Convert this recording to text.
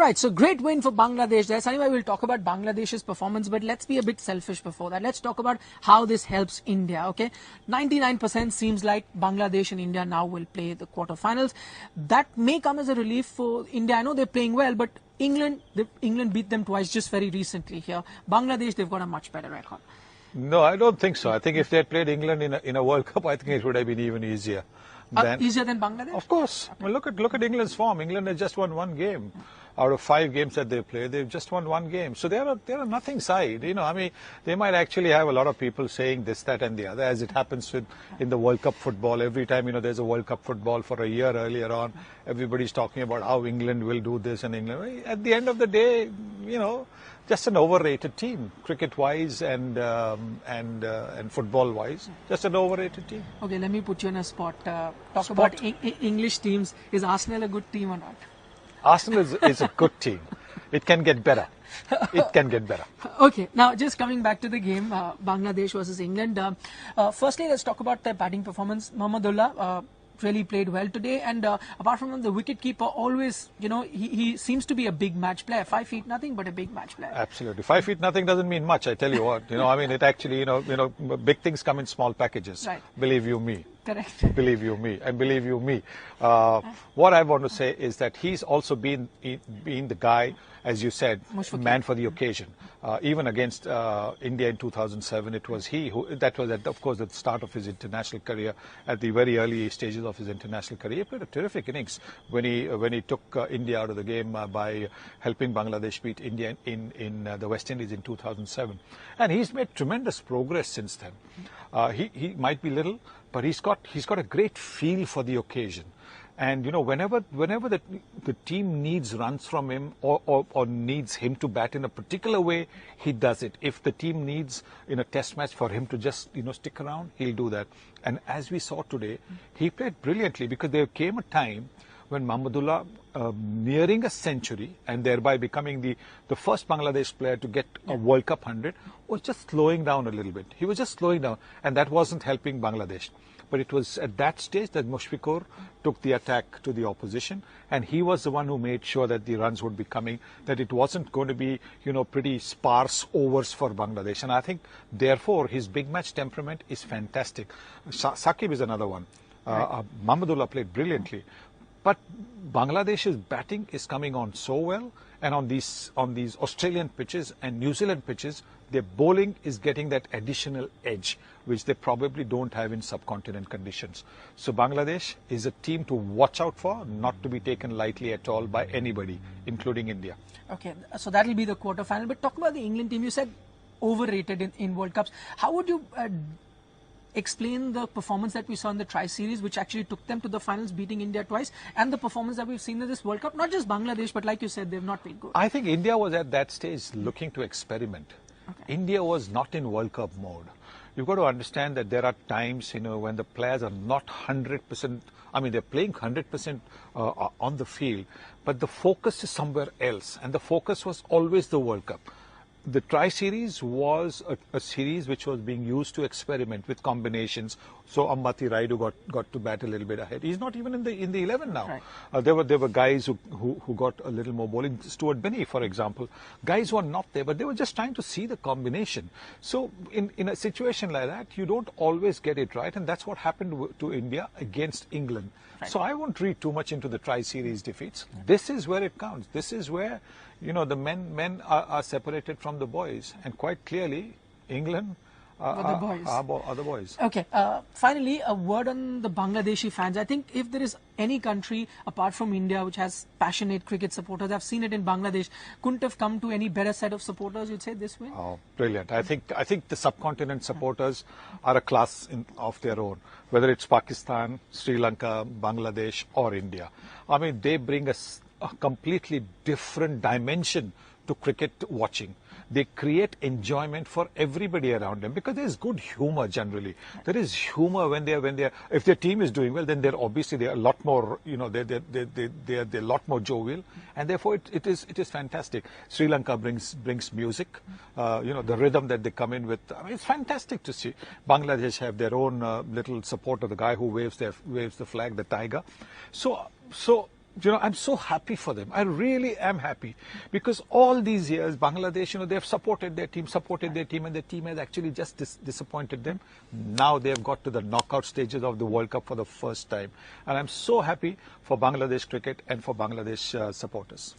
Right, so great win for Bangladesh there. So anyway, we'll talk about Bangladesh's performance, but let's be a bit selfish before that. Let's talk about how this helps India, okay? 99% seems like Bangladesh and India now will play the quarterfinals. That may come as a relief for India. I know they're playing well, but England beat them twice just very recently here. Bangladesh, they've got a much better record. No, I don't think so. I think if they had played England in a World Cup, I think it would have been even easier. Easier than Bangladesh? Of course. Okay. Well, look at England's form. England has just won one game. Out of 5 games that they play, they've just won one game. So they're a nothing side. You know, I mean, they might actually have a lot of people saying this, that, and the other, as it happens in the World Cup football. Every time, you know, there's a World Cup football for a year earlier on, everybody's talking about how England will do this and England. At the end of the day, you know, just an overrated team, cricket-wise and football-wise. Just an overrated team. Okay, let me put you on a spot. Talk about English teams. Is Arsenal a good team or not? Arsenal is a good team. It can get better. It can get better. Okay, now just coming back to the game, Bangladesh versus England. Firstly, let's talk about their batting performance. Mohammedullah really played well today, and apart from the wicket-keeper, always, you know, he seems to be a big match player. 5 feet nothing, but a big match player. Absolutely. 5 feet nothing doesn't mean much, I tell you what. You know, I mean, it actually, you know, big things come in small packages. Right. Believe you me. Correct. Believe you me, and believe you me. What I want to say is that he's also been the guy, as you said, man for the occasion. Even against India in 2007, it was he who, that was of course at the start of his international career, at the very early stages of his international career. He played a terrific innings when he took India out of the game by helping Bangladesh beat India in the West Indies in 2007. And he's made tremendous progress since then. He might be little, but he's got a great feel for the occasion. And, you know, whenever the team needs runs from him or needs him to bat in a particular way, he does it. If the team needs in a test match for him to just, you know, stick around, he'll do that. And as we saw today, he played brilliantly, because there came a time when Mohammedullah, nearing a century and thereby becoming the first Bangladesh player to get a World Cup 100, was just slowing down a little bit. He was just slowing down, and that wasn't helping Bangladesh. But it was at that stage that Mushfiqur took the attack to the opposition, and he was the one who made sure that the runs would be coming, that it wasn't going to be, you know, pretty sparse overs for Bangladesh. And I think, therefore, his big match temperament is fantastic. Saqib is another one. Mohammedullah played brilliantly. But Bangladesh's batting is coming on so well, and on these Australian pitches and New Zealand pitches, their bowling is getting that additional edge, which they probably don't have in subcontinent conditions. So Bangladesh is a team to watch out for, not to be taken lightly at all by anybody, including India. Okay, so that'll be the quarterfinal. But talk about the England team. You said overrated in World Cups. How would you explain the performance that we saw in the Tri-Series, which actually took them to the finals, beating India twice, and the performance that we've seen in this World Cup? Not just Bangladesh, but like you said, they've not been good. I think India was at that stage looking to experiment. Okay. India was not in World Cup mode. You've got to understand that there are times, you know, when the players are not 100%, I mean, they're playing 100% on the field, but the focus is somewhere else, and the focus was always the World Cup. The Tri-Series was a series which was being used to experiment with combinations. So Ambati Raidu got to bat a little bit ahead. He's not even in the 11 now. Right. There were guys who got a little more bowling. Stuart Binney, for example, guys who are not there, but they were just trying to see the combination. So in a situation like that, you don't always get it right, and that's what happened to India against England. Right. So I won't read too much into the Tri-Series defeats. This is where it counts. This is where, you know, the men are separated from the boys, and quite clearly, England are the boys. Okay, finally, a word on the Bangladeshi fans. I think if there is any country apart from India which has passionate cricket supporters, I've seen it in Bangladesh, couldn't have come to any better set of supporters, you'd say, this way? Oh, brilliant. I think the subcontinent supporters are a class of their own, whether it's Pakistan, Sri Lanka, Bangladesh or India. I mean, they bring us a completely different dimension to cricket watching. They create enjoyment for everybody around them, because there's good humor generally. There is humor when they're if their team is doing well, then they're a lot more, you know, they're a lot more jovial, and therefore it is fantastic. Sri Lanka brings music, you know, the rhythm that they come in with. I mean, it's fantastic to see. Bangladesh have their own little supporter, the guy who waves the flag, the tiger. So You know, I'm so happy for them. I really am happy because all these years, Bangladesh, you know, they've supported their team, and their team has actually just disappointed them. Now they've got to the knockout stages of the World Cup for the first time. And I'm so happy for Bangladesh cricket and for Bangladesh supporters.